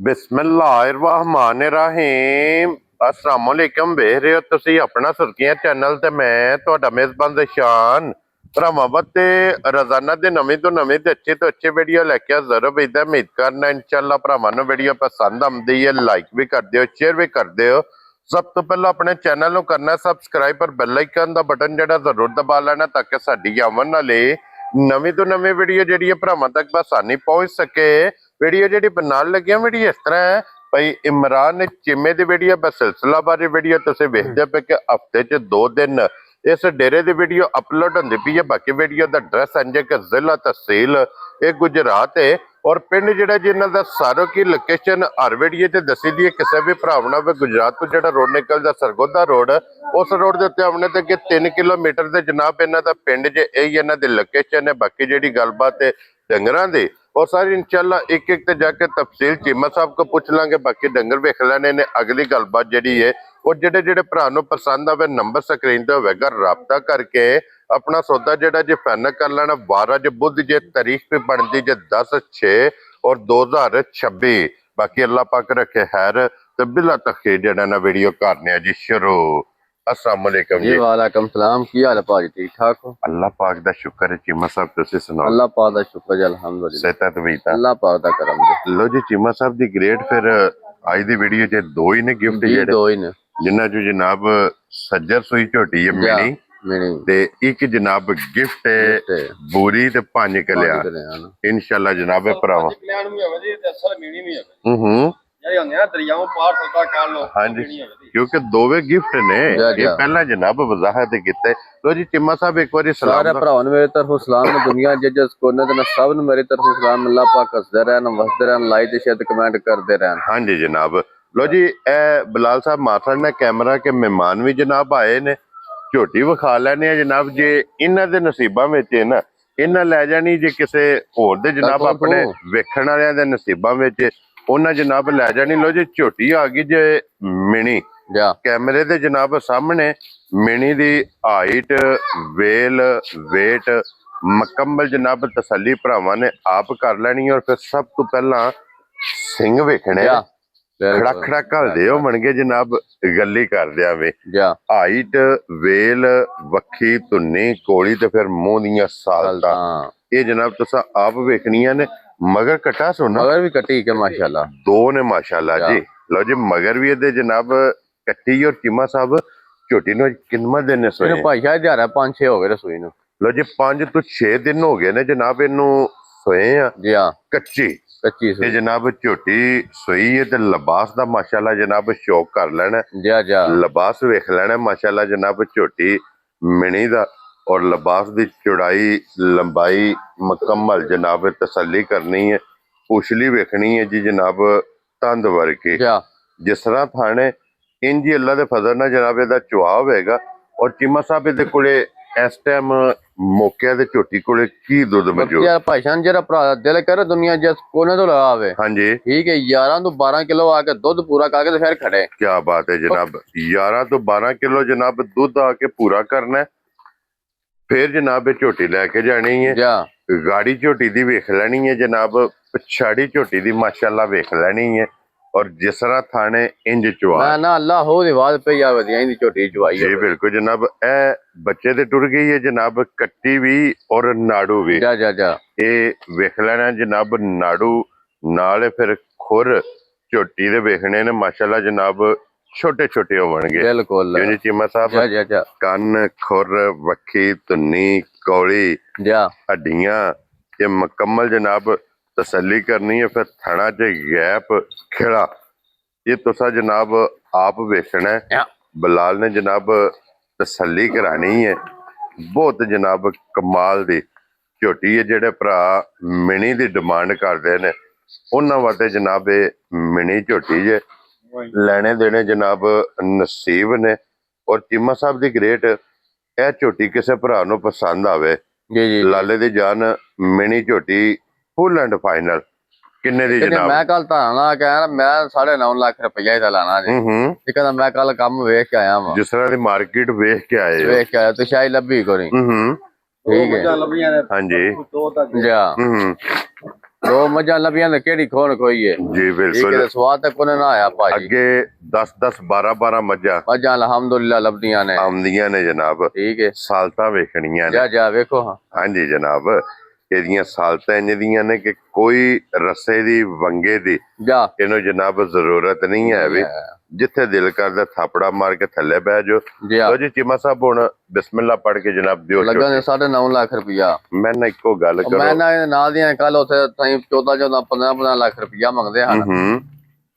बिस्मिल्लाहिर्रहमानिर्रहीम अस्सलाम वालेकुम। ਵੇਖ ਰਹੇ ਹੋ ਤੁਸੀਂ ਆਪਣਾ ਸੁਰਖੀਆਂ ਚੈਨਲ ਤੇ ਮੈਂ ਤੁਹਾਡਾ ਮੇਜ਼ਬਾਨ ਜ਼ਾਨ ਭਰਾਵਾਂ ਤੇ ਰੋਜ਼ਾਨਾ ਦੇ ਨਵੀਂ ਤੋਂ ਨਵੀਂ ਤੇ ਅੱਛੇ ਤੋਂ ਅੱਛੇ ਵੀਡੀਓ ਲੈ ਕੇ ਜ਼ਰੂਰ ਬੇਦਾ ਉਮੀਦ ਕਰਨਾ ਇਨਸ਼ਾਅੱਲਾ ਭਰਾਵਾਂ ਨੂੰ ਵੀਡੀਓ ਪਸੰਦ ਆਉਂਦੀ ਹੈ ਲਾਈਕ ਵੀ ਕਰ ਦਿਓ ਸ਼ੇਅਰ ਵੀ ਕਰ ਦਿਓ। ਸਭ ਤੋਂ ਪਹਿਲਾਂ ਆਪਣੇ ਚੈਨਲ ਨੂੰ ਕਰਨਾ ਸਬਸਕ੍ਰਾਈਬ ਪਰ ਬੈਲ ਆਈਕਨ ਦਾ ਬਟਨ ਜਿਹੜਾ ਜ਼ਰੂਰ ਦਬਾ ਲੈਣਾ ਤਾਂ ਕਿ ਸਾਡੀ ਆਉਣ ਵਾਲੀ ਨਵੀਂ ਤੋਂ ਨਵੀਂ ਵੀਡੀਓ ਜਿਹੜੀ ਹੈ ਭਰਾਵਾਂ ਤੱਕ ਬਸਾਨੀ ਪਹੁੰਚ ਸਕੇ। वीडियो जी बनाने लगे वीडियो इस तरह है भाई इमरान चीमे की वीडियो बस सिलसिला बारे वीडियो तुम वेखते पे कि हफ्ते च 2 दिन इस डेरे की वीडियो अपलोड होती पी है। बाकी वीडियो का एड्रैस इंज कि जिला तहसील ये गुजरात है और पिंड जिहड़ा जिन्हां दा सारो की लोकेशन हर वीडियो ते दसी दी है। किसी भी भरावना गुजरात तो जिहड़ा रोड निकलदा सरगोदा रोड उस रोड के उत्ते आने ते 3 किलोमीटर से जनाब इन्हां दा पिंड जे यही इन्हां दी लोकेशन है। बाकी जिहड़ी गलबात है डंगरां दी और सारी इंशाल्लाह एक एक ते जाके तफसील चीमा साहब को पूछ लांगे। बाकी डंगर वेख लेने ने अगली गलबात जिहड़ी है और जेडे जेडे भरा नूं पसंद आवे नंबर स्क्रीन ते होवेगा राबता करके अपना सौदा जेड़ा जे फाइनल कर लेना। 12 जे बुध जे तारीख पे बनती जे 10/6 और 2026। बाकी अल्लाह पाक रखे खैर ते बिला तखीर जेड़ा ना वीडियो करने जी शुरू। अस्सलाम वालेकुम जी वालेकुम सलाम की हाल है भाजी ठीक ठाक हो? अल्लाह पाक दा शुक्र है चीमा साहब तुसी सुनाओ। अल्लाह पाक दा शुक्र है अल्हम्दुलिल्लाह सेहत तबीयत अल्लाह पाक दा करम जी। लो जी चीमा साहब दी ग्रेड फिर आज दी वीडियो च दो ही ने गिफ्ट जी जेडे दो ही ने जिन्ना जो जनाब सज्जर सुई झोटी है मिनी मिनी ते एक जनाब गिफ्ट है बूरी ते 5 कलिया इंशाल्लाह जनाब भरावा हाँ जी क्योंकि दोवे गिफ्ट ने ये पहला जनाब वजाहत कीते। लो जी चिम्मा साहब एक बार सलाम सारे भरावां नूं मेरी तरफों सलाम दुनिया जिस कोने ते सब नूं मेरी तरफों सलाम। अल्लाह पाक हसदे रहन वसदे रहन लाइक ते शेयर कमेंट करते रहन। हाँ जी जनाब। लो जी ए बिलाल साहब माथा ने कैमरा के मेहमान भी जनाब आए ने झोटी विखा लैने जनाब जे इन्हां दे नसीबां विच है ना इन्हां लै जानी जे किसे होर दे जनाब अपने वेखण वालियां दे नसीबां विच उन्हां जनाब लै जानी। लो जी झोटी आ गई जे मिनी कैमरे दे जनाब सामने मिनी दी हाइट वेल वेट मुकम्मल जनाब तसल्ली भरावां ने आप कर लैनी और फिर सब तो पहला सिंह वेखने खड़ा खड़ा घल दे होणगे जनाब गल्ली कर दिया वे हाइट वेल वक्खी धुन्नी कोली ते फिर मूंह दियां सालता ये जनाब तुसा आप वेखनियां ने। मगर कटा सोना मगर भी कटी के माशाल्लाह दो ने माशाल्लाह जी। लो जी मगर भी ये जनाब कट्टी और चिम्मा साहब झोटी नु किन्ना दिन सोए भाई शायद 5-6 हो गए रसोई नु। लो जी 5 तो 6 दिन हो गए ने जनाब इनू सोए जी हाँ कच्ची कच्ची ते जनाब झोटी सोई है ते लिबास दा माशाल्लाह जनाब शौक कर लेना लिबास वेख लेना माशाल्लाह जनाब झोटी मिनी दा और लिबास की चौड़ाई लंबाई मुकम्मल जनाब तसल्ली करनी है। पुछली वेखनी है जी जनाब तंद वर्गी जिस तरह थाने इंजी अल्लाह के फजल ना जनाब इहदा चुआ होगा। और चिम्मा साहब इहदे कोले इस टाइम मौके ते झोटी कोले की दुध मौजूद यार भाईजान जरा भरा दिल करे दुनिया जिस कोने तो लगा आवे हाँ जी ठीक है 11 तो 12 किलो आके दूध पूरा करके फिर खड़े। क्या बात है जनाब 11 तो 12 किलो जनाब दूध आके पूरा करना है फिर जनाब झोटी लैके जानी है गाड़ी झोटी दी वेख लैनी है जनाब पछाड़ी झोटी दी माशाल्लाह वेख लैनी है। और जिस तरह थाने इंज चुआ ना अल्लाह हो दी बात पे या वधिया दी झोटी चुआई जी बिल्कुल जनाब ए बच्चे ते टुर गई है जनाब कट्टी भी और नाड़ू भी ये वेख लेना जनाब नाड़ू नाल फिर खुर झोटी दे वेखने ने माशाल्लाह जनाब छोटे छोटे होवणगे बिल्कुल चिम्मा साहब कन खुर वक्खी धुन्नी कौली हड्डियां ये मुकम्मल जनाब तसल्ली करनी है। फिर थना च गैप खिड़ा ये तुसा जनाब आप वेचना है बिलाल ने जनाब तसल्ली करानी है। बहुत जनाब कमाल दी झोटी है जेडे भरा मिनी दी डिमांड करते हैं उन्होंने वास्ते जनाब मिनी झोटी जे लेने देने जनाब नसीब ने। और चिम्मा साहब दी ग्रेट ए झोटी किसी भरा नूं पसंद आवे लाले दी जान मिनी झोटी फुल एंड फाइनल किन्ने दी जनाब मैं कल ताना कहना मैं 9.5 लाख रुपया इहदा लाना जी ते कहंदा मैं कल काम वेख के आया वां जिस तरह दी मार्केट वेख के आए तो शायद लब्भी कोनी ਠੀਕ ਹੈ ਹਾਂਜੀ ਜਾ ਹੂੰ ਦੋ ਮੱਝਾਂ ਲੱਭੀਆਂ ਤੇ ਕਿਹੜੀ ਖੋਣ ਖੋਈਏ ਜੀ ਠੀਕ ਬਿਲਕੁਲ ਹੈ ਸਵਾਦ ਤਾਂ ਕੋਨੇ ਨਾ ਆਇਆ ਭਾਜੀ ਅੱਗੇ 10-10 12-12 ਮੱਝਾਂ ਮੱਝਾਂ ਅਲਹਮਦੁਲਿਲਾ ਲੱਭਦੀਆਂ ਨੇ ਆਉਂਦੀਆਂ ਨੇ ਜਨਾਬ ਠੀਕ ਹੈ ਸਾਲਤਾਂ ਵੇਖਣੀਆਂ ਨੇ ਜਾ ਵੇਖੋ ਹਾਂ ਹਾਂਜੀ ਜਨਾਬ ਇਹਦੀਆਂ ਸਾਲਤਾਂ ਇੰਜ ਦੀਆਂ ਨੇ ਕਿ ਕੋਈ ਰੱਸੇ ਦੀ ਵੰਗੇ ਦੀ ਜਾ ਇਹਨੂੰ ਜਨਾਬ ਜ਼ਰੂਰਤ ਨਹੀਂ ਹੈ ਵੀ ਜਿੱਥੇ ਦਿਲ ਕਰਦਾ ਥਾਪੜਾ ਮਾਰ ਕੇ ਥੱਲੇ ਬਹਿ ਜਾਓ ਲੋ ਜੀ ਚੀਮਾ ਸਾਹਿਬ ਹੁਣ ਬਿਸਮਿਲ੍ਲਾ ਪੜ ਕੇ ਜਨਾਬ ਦਿਓ ਲੱਗਾ ਨੇ 9.5 ਲੱਖ ਰੁਪਇਆ ਮੈਂ ਨਾ ਇੱਕੋ ਗੱਲ ਕਰੋ ਮੈਂ ਨਾ ਨਾਲ ਦੀਆਂ ਕੱਲ ਉੱਥੇ 14 15 ਲੱਖ ਰੁਪਇਆ ਮੰਗਦੇ ਹਨ ਹੂੰ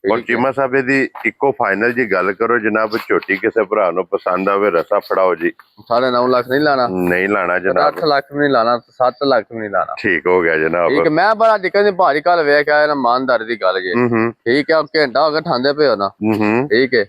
ਔਰ ਚੀਮਾ ਸਾਹਿਬ ਦੀ ਇੱਕੋ ਫਾਈਨਲ ਜੀ ਗੱਲ ਕਰੋ ਜਨਾਬ ਝੋਟੀ ਕਿਸੇ ਭਰਾ ਨੂੰ ਪਸੰਦ ਆਵੇ ਰਸਾ ਫੜਾਓ ਜੀ 9.5 ਲੱਖ ਨਹੀਂ ਲਾਣਾ ਨਹੀਂ ਲਾਣਾ ਜਨਾਬ 8 ਲੱਖ ਵੀ ਨਹੀਂ ਲਾਣਾ 7 ਲੱਖ ਵੀ ਨਹੀਂ ਲਾਣਾ ਠੀਕ ਹੋ ਗਿਆ ਜਨਾਬ ਠੀਕ ਮੈਂ ਬੜਾ ਦਿੱਕਤ ਨਹੀਂ ਭਾਜੀ ਕੱਲ ਵੇਖ ਆਇਆ ਨਾ ਇਮਾਨਦਾਰੀ ਦੀ ਗੱਲ ਜੇ ਹੂੰ ਠੀਕ ਹੈ ਘੰਟਾ ਹੋ ਗਿਆ ਠਾਂਦੇ ਪਏ ਹੋ ਨਾ ਹੂੰ ਠੀਕ ਹੈ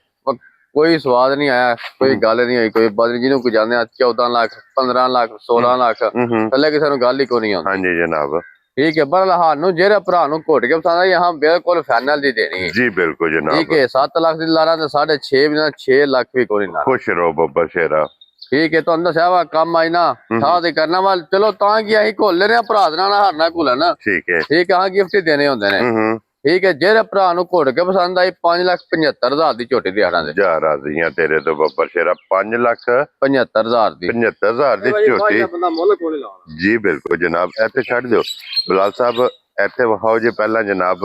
ਕੋਈ ਸਵਾਦ ਨਹੀਂ ਆਇਆ ਕੋਈ ਗੱਲ ਨਹੀਂ ਹੋਈ ਕੋਈ ਬਾਤ ਨਹੀਂ ਜਿਹਨੂੰ ਕੋਈ ਜਾਂਦੇ 14 ਲੱਖ 15 ਲੱਖ 16 ਲੱਖ ਹੂੰ ਥੱਲੇ ਕਿਸੇ ਨੂੰ ਗੱਲ ਹੀ ਕੋਈ ਨਹੀਂ ਆਉਂਦੀ ਹਾਂਜੀ ਜਨਾਬ ਠੀਕ ਹੈ ਪਰ ਸਾਨੂੰ ਜਿਹੜੇ ਭਰਾ ਨੂੰ ਘੁੱਟ ਕੇ ਪਸੰਦ ਆਈ ਹਾਂ ਬਿਲਕੁਲ ਫਾਈਨਲ ਦੀ ਦੇਣੀ ਹੈ ਜੀ ਬਿਲਕੁਲ ਠੀਕ ਜਨਾਬ ਹੈ 7 ਲੱਖ ਦੀ ਲਾਣਾ ਤੇ 6.5 ਵੀ 6 ਲੱਖ ਵੀ ਕੋਈ ਨਹੀਂ ਖੁਸ਼ ਰਹੋ ਬੱਬਾ ਸ਼ੇਰਾ ਠੀਕ ਹੈ ਤੁਹਾਨੂੰ ਦੱਸਿਆ ਵਾ ਕੰਮ ਆਈ ਨਾ ਠਾਹ ਤੇ ਕਰਨਾ ਵਾ ਚਲੋ ਤਾਂ ਕੀ ਅਸੀਂ ਘੋਲ ਲੈਣੇ ਭਰਾ ਦੇ ਨਾਲ ਹਾਰਨਾ ਘੁਲਣਾ ਠੀਕ ਹੈ ਠੀਕ ਹੈ ਹਾਂ ਗਿਫਟ ਹੀ ਦੇਣੇ ਹੁੰਦੇ ਨੇ ਹੂੰ ਠੀਕ ਹੈ ਜਿਹੜੇ ਭਰਾ ਨੂੰ ਘੁੱਟ ਕੇ ਪਸੰਦ ਆਈ 5,75,000 ਦੀ ਝੋਟੀ ਦਿਹਾੜਾਂ ਦੇ ਜਾ ਰਾਜ਼ੀਆਂ ਤੇਰੇ ਤੋਂ ਬੱਬਾ ਸ਼ੇਰਾ 75,000 ਦੀ 75,000 ਦੀ ਝੋਟੀ ਬੰਦਾ ਮੁੱਲ ਕੋਲੇ ਲਾਉਣਾ ਜੀ ਬਿਲਕੁਲ ਜਨਾਬ ਇੱਥੇ ਛੱਡ ਦਿਓ ਬਲਾਲ ਸਾਹਿਬ ਇੱਥੇ ਵਿਖਾਓ ਜੇ ਪਹਿਲਾਂ ਜਨਾਬ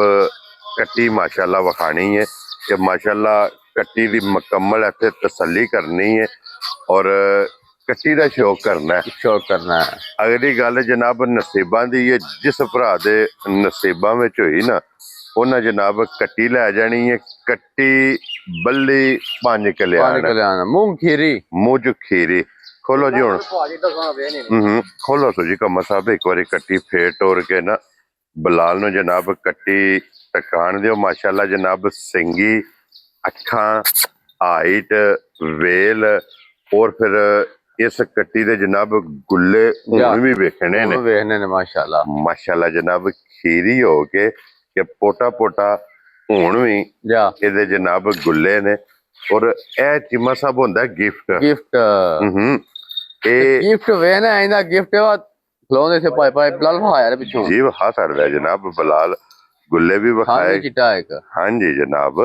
ਕੱਟੀ ਮਾਸ਼ਾਅੱਲਾ ਵਿਖਾਣੀ ਹੈ ਕਿ ਮਾਸ਼ਾਅੱਲਾ ਕੱਟੀ ਦੀ ਮੁਕੰਮਲ ਇੱਥੇ ਤਸੱਲੀ ਕਰਨੀ ਹੈ ਔਰ ਕੱਟੀ ਦਾ ਸ਼ੌਕ ਕਰਨਾ ਹੈ ਸ਼ੌਕ ਕਰਨਾ ਹੈ ਅਗਲੀ ਗੱਲ ਜਨਾਬ ਨਸੀਬਾਂ ਦੀ ਹੈ ਜਿਸ ਭਰਾ ਦੇ ਨਸੀਬਾਂ ਵਿੱਚ ਹੋਈ ਨਾ ਉਹਨਾਂ ਜਨਾਬ ਕੱਟੀ ਲੈ ਜਾਣੀ ਹੈ ਕੱਟੀ ਬੱਲੀ 5 ਕਲਿਆਣ ਮੂੰਹ ਖੀਰੀ ਮੂੰਹ ਖੀਰੀ ਖੋਲੋ ਜੀ ਹੁਣ ਖੋਲੋ ਸੋ ਜੀ ਕਮਾ ਸਾਹਿਬ ਇੱਕ ਵਾਰੀ ਕੱਟੀ ਫੇਰ ਤੋੜ ਕੇ ਨਾ ਬਲਾਲ ਨੂੰ ਜਨਾਬ ਕੱਟੀ ਟਕਾਣ ਦਿਓ ਮਾਸ਼ਾਅੱਲਾ ਜਨਾਬ ਸਿੰਗੀ ਅੱਖਾਂ ਹਾਈਟ ਵੇਲ ਔਰ ਫਿਰ ਇਸ ਕੱਟੀ ਦੇ ਜਨਾਬ ਗੁੱਲੇ ਹੁਣ ਵੀ ਵੇਖਣੇ ਨੇ ਮਾਸ਼ਾਅੱਲਾ ਜਨਾਬ ਖੀਰੀ ਹੋ ਕੇ ਕਿ ਪੋਟਾ ਹੁਣ ਵੀ ਇਹਦੇ ਜਨਾਬ ਗੁੱਲੇ ਨੇ ਔਰ ਇਹ ਚੀਮਾ ਸਾਹਿਬ ਹੁੰਦਾ ਗਿਫਟ ਇਹ ਗਿਫਟ ਵੇ ਨਾ ਇਹਦਾ ਗਿਫਟ ਖਲੋਂਦੇ ਸੇ ਪਾਈ ਬਲਾਲ ਹਾਇਆ ਪਿੱਛੋਂ ਜੀ ਵਿਖਾ ਸਕਦਾ ਜਨਾਬ ਬਲਾਲ ਗੁੱਲੇ ਵੀ ਵਿਖਾਏ ਹਾਂਜੀ ਜਨਾਬ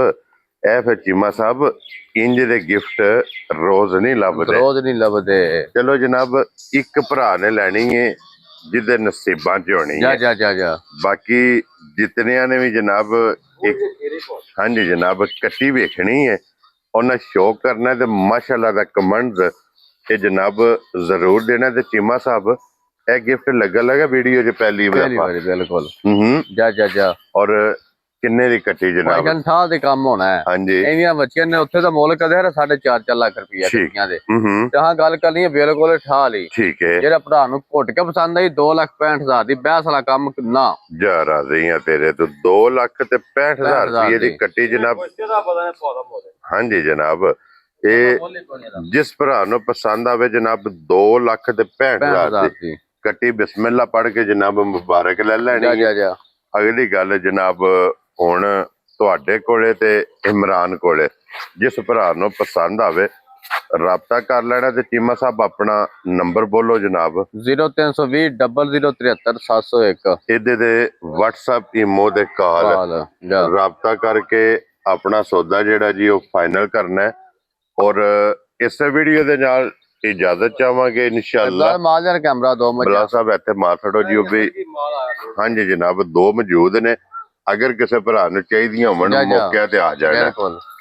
ਇਹ ਫਿਰ ਚੀਮਾ ਸਾਹਿਬ ਇੰਜ ਦੇ ਗਿਫਟ ਰੋਜ਼ ਨਹੀਂ ਲੱਭਦੇ ਚਲੋ ਜਨਾਬ ਇੱਕ ਭਰਾ ਨੇ ਲੈਣੀ ਹੈ ਜਿਹਦੇ ਨਸੀਬਾਂ 'ਚ ਹੋਣੀ ਹੈ ਜਾ ਬਾਕੀ ਜਿਤਨਿਆਂ ਨੇ ਵੀ ਜਨਾਬ ਹਾਂਜੀ ਜਨਾਬ ਕੱਟੀ ਵੇਖਣੀ ਹੈ ਉਹਨਾਂ ਸ਼ੌਕ ਕਰਨਾ ਤੇ ਮਾਸ਼ਾਅੱਲਾ ਦਾ ਕਮੈਂਟ ਇਹ ਜਨਾਬ ਜ਼ਰੂਰ ਦੇਣਾ ਤੇ ਚੀਮਾ ਸਾਹਿਬ ਇਹ ਗਿਫਟ ਲੱਗਾ ਵੀਡੀਓ 'ਚ ਪਹਿਲੀ ਵਾਰ ਬਿਲਕੁਲ ਜਾ ਔਰ ਕਿੰਨੇ ਦੀ ਕੱਟੀ ਜਨਾਬ ਠਾਹ ਦੇ ਕੰਮ ਹੋਣਾ ਹੈ ਹਾਂਜੀ ਇਹਦੀਆਂ ਬੱਚੀਆਂ ਨੇ ਉੱਥੇ ਦਾ ਮੁੱਲ ਕਦੇ 4.5 ਲੱਖ ਰੁਪਇਆ ਕੱਟੀਆਂ ਦੇ ਤੇ ਹਾਂ ਗੱਲ ਕਰਨੀ ਹੈ ਬਿਲਕੁਲ ਠਾਹ ਲਈ ਠੀਕ ਹੈ ਜਿਹੜਾ ਭਰਾ ਨੂੰ ਘੁੱਟ ਕੇ ਪਸੰਦ ਆਈ 2,65,000 ਦੀ ਬਹਿਸ ਵਾਲਾ ਕੰਮ ਨਾ ਜਾ ਰਾਜ਼ੀਆਂ ਤੇਰੇ ਤੋਂ 2,65,000 ਰੁਪਏ ਦੀ ਕੱਟੀ ਜਨਾਬ ਹਾਂਜੀ ਜਨਾਬ ਇਹ ਜਿਸ ਭਰਾ ਨੂੰ ਪਸੰਦ ਆਵੇ ਜਨਾਬ 2,65,000 ਦੀ ਕੱਟੀ ਬਿਸਮਿਲ੍ਲਾ ਪੜ ਕੇ ਜਨਾਬ ਮੁਬਾਰਕ ਲੈ ਲੈਣੀ ਅਗਲੀ ਗੱਲ ਜਨਾਬ ਹੁਣ ਤੁਹਾਡੇ ਕੋਲੇ ਤੇ ਇਮਰਾਨ ਕੋਲੇ ਜਿਸ ਭਰਾ ਨੂੰ ਪਸੰਦ ਆਵੇ ਰਾਬਤਾ ਕਰ ਲੈਣਾ ਤੇ ਚੀਮਾ ਸਾਹਿਬ ਆਪਣਾ ਨੰਬਰ ਬੋਲੋ ਜਨਾਬ 0320 0073 ਇਹਦੇ ਦੇ WhatsApp ਈਮੋ ਦੇ ਕਾਲ ਰਾਬਤਾ ਕਰਕੇ ਆਪਣਾ ਸੌਦਾ ਜਿਹੜਾ ਜੀ ਉਹ ਫਾਈਨਲ ਕਰਨਾ ਹੈ ਔਰ ਇਸੇ ਵੀਡੀਓ ਦੇ ਨਾਲ ਇਜਾਜ਼ਤ ਚਾਹਾਂਗੇ ਇਨਸ਼ਾਅੱਲਾ ਮਾਲਰ ਕੈਮਰਾ ਦੋ ਬਲਾ ਸਾਹਿਬ ਇੱਥੇ ਮਾਰਥੜੋ ਜੀ ਉਹ ਵੀ ਹਾਂਜੀ ਜਨਾਬ ਦੋ ਮੌਜੂਦ ਨੇ ਅਗਰ ਕਿਸੇ ਭਰਾ ਨੂੰ ਚਾਹੀਦੀਆਂ ਹੋਣ ਮੌਕੇ ਤੇ ਆ ਜਾਣਾ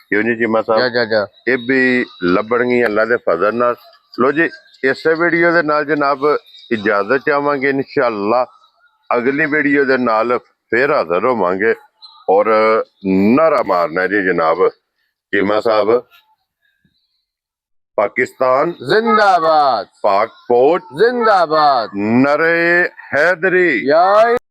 ਕਿਉਂ ਜੀ ਚੀਮਾ ਸਾਹਿਬ ਇਹ ਵੀ ਲੱਭਣਗੀਆਂ ਅੱਲਾ ਦੇ ਫਜ਼ਲ ਨਾਲ ਲੋ ਜੀ ਇਸੇ ਵੀਡੀਓ ਦੇ ਨਾਲ ਜਨਾਬ ਇਜਾਜ਼ਤ ਚਾਹਾਂਗੇ ਇਨਸ਼ਾਅੱਲਾ ਅਗਲੀ ਵੀਡੀਓ ਦੇ ਨਾਲ ਫੇਰ ਹਾਜ਼ਰ ਹੋਵਾਂਗੇ ਔਰ ਨਾਰਾ ਮਾਰਨਾ ਜੀ ਜਨਾਬ ਚੀਮਾ ਸਾਹਿਬ पाकिस्तान जिंदाबाद पाक फौज जिंदाबाद नरे हैदरी या